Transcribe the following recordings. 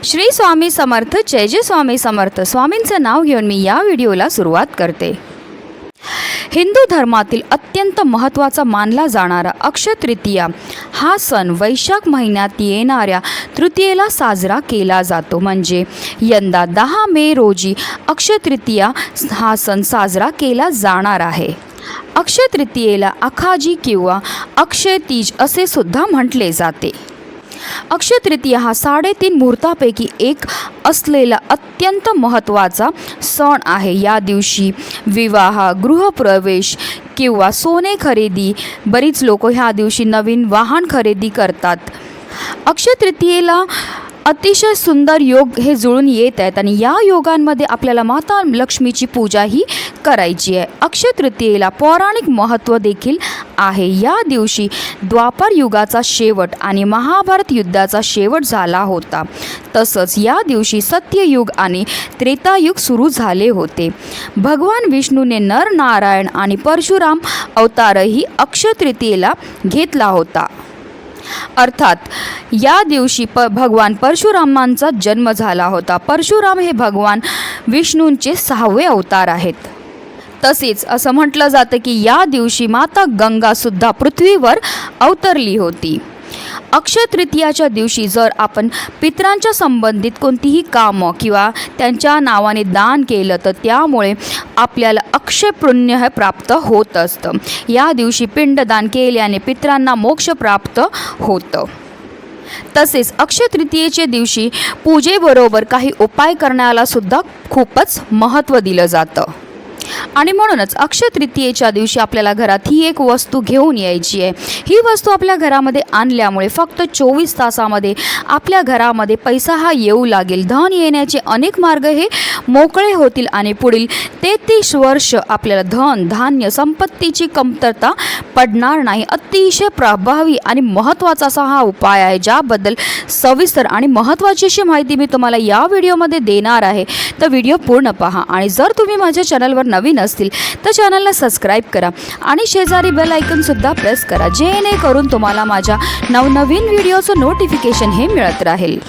श्री स्वामी समर्थ, जय जय स्वामी समर्थ. स्वामींचं नाव घेऊन मी या व्हिडिओला सुरुवात करते. हिंदू धर्मातील अत्यंत महत्त्वाचा मानला जाणारा अक्षय तृतीया हा सण वैशाख महिन्यात येणाऱ्या तृतीयेला साजरा केला जातो. म्हणजे यंदा 10 मे रोजी अक्षय तृतीया हा सण साजरा केला जाणार आहे. अक्षय तृतीयेला आखाजी किंवा अक्षय तीज असे सुद्धा म्हटले जाते. अक्षय तृतीया हा 3.5 मुहूर्तापैकी एक असलेला अत्यंत महत्त्वाचा सण आहे. या दिवशी विवाह, गृहप्रवेश किंवा सोने खरेदी, बरीच लोक ह्या दिवशी नवीन वाहन खरेदी करतात. अक्षय तृतीयेला अतिशय सुंदर योग हे जुळून येत आहेत आणि या योगांमध्ये आपल्याला माता लक्ष्मीची पूजाही करायची आहे. अक्षय तृतीयेला पौराणिक महत्त्व देखील आहे. या दिवशी द्वापर युगाचा शेवट आणि महाभारत युद्धाचा शेवट झाला होता. तसंच या दिवशी सत्ययुग आणि त्रेतायुग सुरू झाले होते. भगवान विष्णूने नर नारायण आणि परशुराम अवतारही अक्षय तृतीयेला घेतला होता. अर्थात या दिवशी भगवान परशुरामांचा जन्म झाला होता. परशुराम हे भगवान विष्णूंचे 6वे अवतार आहेत. तसेच असं म्हटलं जातं की या दिवशी माता गंगासुद्धा पृथ्वीवर अवतरली होती. अक्षय तृतीयाच्या दिवशी जर आपण पितरांच्या संबंधित कोणतीही कामं किंवा त्यांच्या नावाने दान केलं तर त्यामुळे आपल्याला अक्षय पुण्य हे प्राप्त होत असतं. या दिवशी पिंडदान केल्याने पितरांना मोक्ष प्राप्त होतं. तसेच अक्षय तृतीयेच्या दिवशी पूजेबरोबर काही उपाय करण्याला सुद्धा खूपच महत्त्व दिलं जातं. आणि म्हणूनच अक्षय तृतीयेच्या दिवशी आपल्याला घरात ही एक वस्तू घेऊन यायची आहे. ही वस्तू आपल्या घरामध्ये आणल्यामुळे फक्त 24 तासामध्ये आपल्या घरामध्ये पैसा हा येऊ लागेल. धन येण्याचे अनेक मार्ग हे मोकळे होतील आणि पुढील 33 वर्ष आपल्याला धन, धान्य, संपत्तीची कमतरता पडणार नाही. अतिशय प्रभावी आणि महत्त्वाचा असा हा उपाय आहे, ज्याबद्दल सविस्तर आणि महत्त्वाची अशी माहिती मी तुम्हाला या व्हिडिओमध्ये देणार आहे. तर व्हिडिओ पूर्ण पहा आणि जर तुम्ही माझ्या चॅनलवर नवीन असतील तर चॅनलला सबस्क्राईब करा आणि शेजारी बेल आयकॉनसुद्धा प्रेस करा, जेणेकरून तुम्हाला माझ्या नवनवीन व्हिडिओचं नोटिफिकेशन हे मिळत राहील.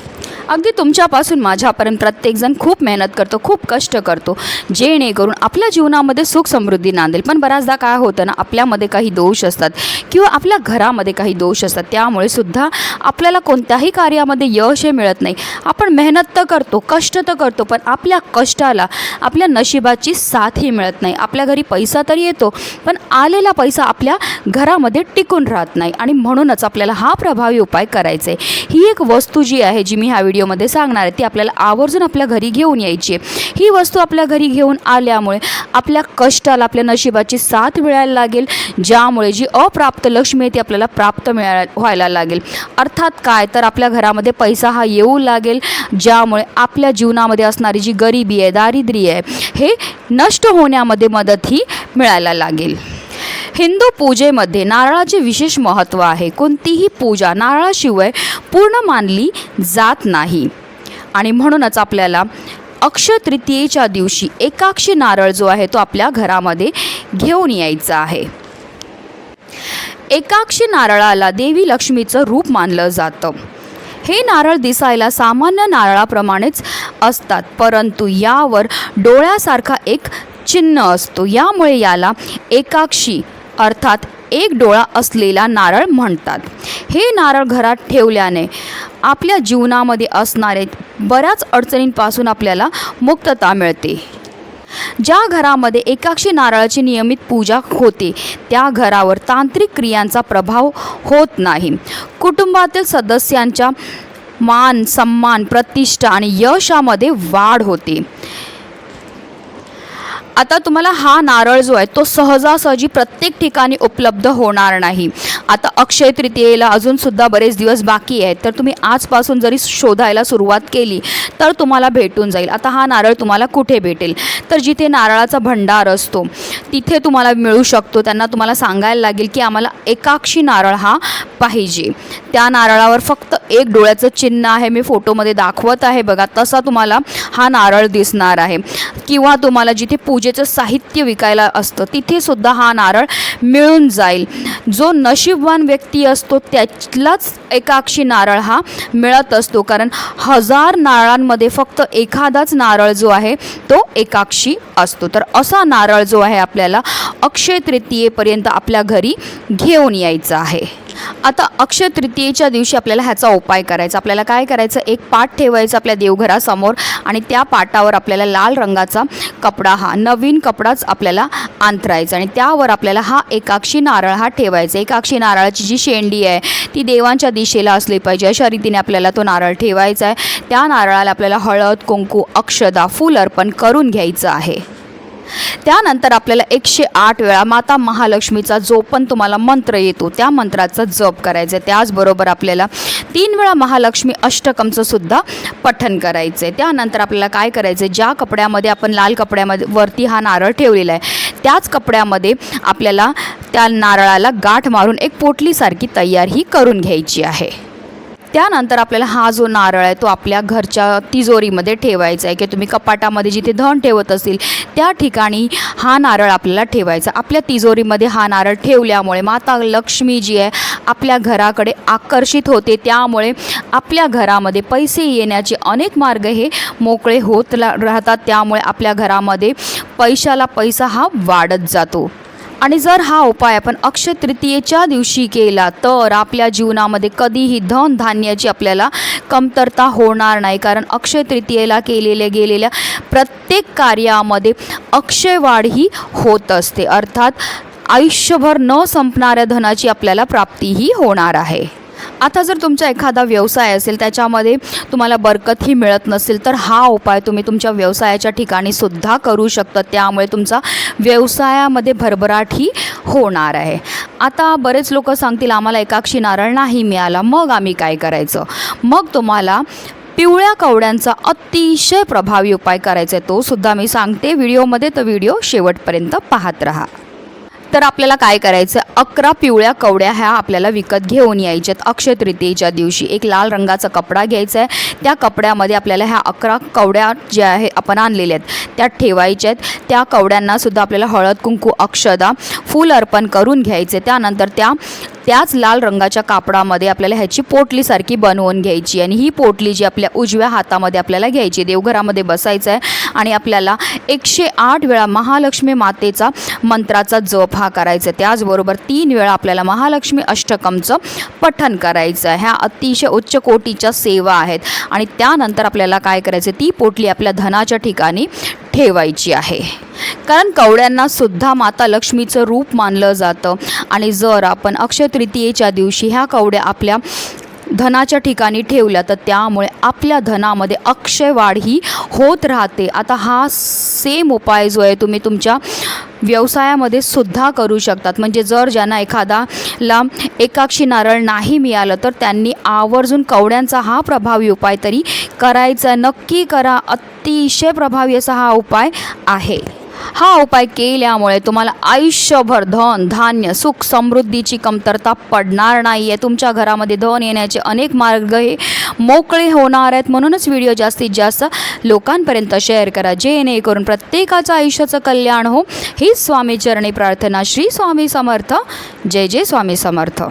अगदी तुमच्यापासून माझ्यापर्यंत प्रत्येकजण खूप मेहनत करतो, खूप कष्ट करतो, जेणेकरून आपल्या जीवनामध्ये सुख समृद्धी नांदेल. पण बऱ्याचदा काय होतं ना, आपल्यामध्ये काही दोष असतात किंवा आपल्या घरामध्ये काही दोष असतात, त्यामुळे सुद्धा आपल्याला कोणत्याही कार्यामध्ये यश हे मिळत नाही. आपण मेहनत तर करतो, कष्ट तर करतो, पण आपल्या कष्टाला आपल्या नशिबाची साथही मिळत नाही. आपल्या घरी पैसा तर येतो, पण आलेला पैसा आपल्या घरामध्ये टिकून राहत नाही. आणि म्हणूनच आपल्याला हा प्रभावी उपाय करायचा आहे. ही एक वस्तू जी आहे, जी मी ह्या व्हिडिओमध्ये सांगणार आहे, ती आपल्याला आवर्जून आपल्या घरी घेऊन यायची आहे. ही वस्तू आपल्या घरी घेऊन आल्यामुळे आपल्या कष्टाला, आपल्या नशिबाची साथ मिळायला लागेल, ज्यामुळे जी अप्राप्त लक्ष्मी आहे ती आपल्याला प्राप्त व्हायला लागेल. अर्थात काय तर आपल्या घरामध्ये पैसा हा येऊ लागेल, ज्यामुळे आपल्या जीवनामध्ये असणारी जी गरिबी आहे, दारिद्र्य आहे, हे नष्ट होण्यामध्ये मदतही मिळायला लागेल. हिंदू पूजेमध्ये नारळाचे विशेष महत्त्व आहे. कोणतीही पूजा नारळाशिवाय पूर्ण मानली जात नाही आणि म्हणूनच आपल्याला अक्षय तृतीयेच्या दिवशी एकाक्षी नारळ जो आहे तो आपल्या घरामध्ये घेऊन यायचा आहे. एकाक्षी नारळाला देवी लक्ष्मीचं रूप मानलं जातं. हे नारळ दिसायला सामान्य नारळाप्रमाणेच असतात, परंतु यावर डोळ्यासारखा एक चिन्ह असतो. यामुळे याला एकाक्षी अर्थात एक डोळा असलेला नारळ म्हणतात. हे नारळ घरात ठेवल्याने आपल्या जीवनामध्ये असणारे बऱ्याच अडचणींपासून आपल्याला मुक्तता मिळते. ज्या घरामध्ये एकाक्षी नारळाची नियमित पूजा होते त्या घरावर तांत्रिक क्रियांचा प्रभाव होत नाही. कुटुंबातील सदस्यांच्या मान, सन्मान, प्रतिष्ठा आणि यशामध्ये वाढ होते. आता तुम्हाला हा नारळ जो आहे तो सहजासहजी प्रत्येक ठिकाणी उपलब्ध होणार नाही. आता अक्षय तृतीयेला अजूनसुद्धा बरेच दिवस बाकी आहेत, तर तुम्ही आजपासून जरी शोधायला सुरुवात केली तर तुम्हाला भेटून जाईल. आता हा नारळ तुम्हाला कुठे भेटेल तर जिथे नारळाचा भंडार असतो तिथे तुम्हाला मिळू शकतो. त्यांना तुम्हाला सांगायला लागेल की आम्हाला एकाक्षी नारळ हा पाहिजे. त्या नारळावर फक्त एक डोळ्याचं चिन्ह आहे, मी फोटोमध्ये दाखवत आहे बघा, तसा तुम्हाला हा नारळ दिसणार आहे. किंवा तुम्हाला जिथे पूजेचं साहित्य विकायला असतं तिथे सुद्धा हा नारळ मिळून जाईल. जो नशीब नशीबवान व्यक्ती असतो त्यालाच एकाक्षी नारळ हा मिळत असतो, कारण 1000 नारळांमध्ये फक्त एखादाच नारळ जो आहे तो एकाक्षी असतो. तर असा नारळ जो आहे आपल्याला अक्षय तृतीयेपर्यंत आपल्या घरी घेऊन यायचं आहे. आता अक्षय तृतीयेच्या दिवशी आपल्याला ह्याचा उपाय करायचा. आपल्याला काय करायचं, एक पाट ठेवायचा आपल्या देवघरासमोर आणि त्या पाटावर आपल्याला लाल रंगाचा कपडा, हा नवीन कपडाच आपल्याला अंथरायचा आणि त्यावर आपल्याला हा एकाक्षी नारळ हा ठेवायचा. एकाक्षी नारळाची जी शेंडी आहे ती देवांच्या दिशेला असली पाहिजे, अशा रीतीने आपल्याला तो नारळ ठेवायचा आहे. त्या नारळाला आपल्याला हळद, कुंकू, अक्षदा, फूल अर्पण करून घ्यायचं आहे. त्यानंतर आपल्याला 108 वेळा माता महालक्ष्मीचा जो पण तुम्हाला मंत्र येतो त्या मंत्राचा जप करायचा आहे. त्याचबरोबर आपल्याला 3 वेळा महालक्ष्मी अष्टकमचं सुद्धा पठण करायचं आहे. त्यानंतर आपल्याला काय करायचं आहे, ज्या कपड्यामध्ये आपण लाल कपड्यामध्ये वरती हा नारळ ठेवलेला आहे त्याच कपड्यामध्ये आपल्याला त्या नारळाला गाठ मारून एक पोटलीसारखी तयार ही करून घ्यायची आहे. त्यानंतर आपल्याला हा जो नारळ आहे तो आपल्या घरच्या तिजोरीमध्ये ठेवायचा आहे, की तुम्ही कपाटामध्ये जिथे धन ठेवत असेल त्या ठिकाणी हा नारळ आपल्याला ठेवायचा. आपल्या तिजोरीमध्ये हा नारळ ठेवल्यामुळे माता लक्ष्मी जी आहे आपल्या घराकडे आकर्षित होते, त्यामुळे आपल्या घरामध्ये पैसे येण्याचे अनेक मार्ग हे मोकळे होत राहतात. त्यामुळे आपल्या घरामध्ये पैशाला पैसा हा वाढत जातो. आणि जर हा उपाय आपण अक्षय तृतीयेच्या दिवशी केला तर आपल्या जीवनामध्ये कधीही धन धान्याची आपल्याला कमतरता होणार नाही, कारण अक्षय तृतीयेला गेलेल्या प्रत्येक कार्यामध्ये अक्षयवाढ ही होत असते, अर्थात आयुष्यभर न संपणाऱ्या धनाची आपल्याला प्राप्तीही होणार आहे. आता जर तुमचा एखादा व्यवसाय असेल त्याच्यामध्ये तुम्हाला बरकतही मिळत नसेल तर हा उपाय तुम्ही तुमच्या व्यवसायाच्या ठिकाणी सुद्धा करू शकता, त्यामुळे तुमचा व्यवसायामध्ये भरभराटही होणार आहे. आता बरेच लोक सांगतील आम्हाला एकाक्षी नारळ नाही मिळाला, मग आम्ही काय करायचं. मग तुम्हाला पिवळ्या कवड्यांचा अतिशय प्रभावी उपाय करायचा आहे, तो सुद्धा मी सांगते व्हिडिओमध्ये, तर व्हिडिओ शेवटपर्यंत पाहत राहा. तर आपल्याला काय करायचं, 11 पिवळ्या कवड्या ह्या आपल्याला विकत घेऊन यायच्यात. अक्षय तृतीयेच्या दिवशी एक लाल रंगाचा कपडा घ्यायचा आहे, त्या कपड्यामध्ये आपल्याला ह्या 11 कवड्या ज्या आहे आपण आणलेल्या आहेत त्या ठेवायच्या आहेत. त्या कवड्यांनासुद्धा आपल्याला हळद, कुंकू, अक्षदा, फूल अर्पण करून घ्यायचे. त्यानंतर त्याच लाल रंगाच्या कापडामध्ये आपल्याला ह्याची पोटलीसारखी बनवून घ्यायची आणि ही पोटली जी आपल्या उजव्या हातामध्ये आपल्याला घ्यायची, देवघरामध्ये बसायचं आहे आणि आपल्याला 108 वेळा महालक्ष्मी मातेचा मंत्राचा जप हा करायचा. त्याचबरोबर 3 वेळा आपल्याला महालक्ष्मी अष्टकमचं पठण करायचं आहे. ह्या अतिशय उच्च कोटीच्या सेवा आहेत. आणि त्यानंतर आपल्याला काय करायचं, ती पोटली आपल्या धनाच्या ठिकाणी ठेवायची आहे, कारण कवड्यांना सुद्धा माता लक्ष्मीचं रूप मानलं जातं. आणि जर आपण अक्षय तृतीयेच्या दिवशी ह्या कवड्या आपल्या धनाच्या ठिकाणी ठेवल्या तर त्यामुळे आपल्या धनामध्ये अक्षयवाढ ही होत राहते. आता हा सेम उपाय जो आहे तुम्ही तुमच्या व्यवसायामध्ये सुद्धा करू शकतात. म्हणजे जर ज्यांना एखादाला एकाक्षी नारळ नाही मिळालं तर त्यांनी आवर्जून कवड्यांचा हा प्रभावी उपाय तरी करायचा, नक्की करा. अतिशय प्रभावी असा हा उपाय आहे. हा उपाय केल्यामुळे तुम्हाला आयुष्यभर धन, धान्य, सुख, समृद्धीची कमतरता पडणार नाही आहे. तुमच्या घरामध्ये धन येण्याचे अनेक मार्ग हे मोकळे होणार आहेत. म्हणूनच व्हिडिओ जास्तीत जास्त लोकांपर्यंत शेअर करा, जेणेकरून प्रत्येकाचं आयुष्याचं कल्याण हो. ही स्वामी चरणी प्रार्थना. श्री स्वामी समर्थ. जय जय स्वामी समर्थ.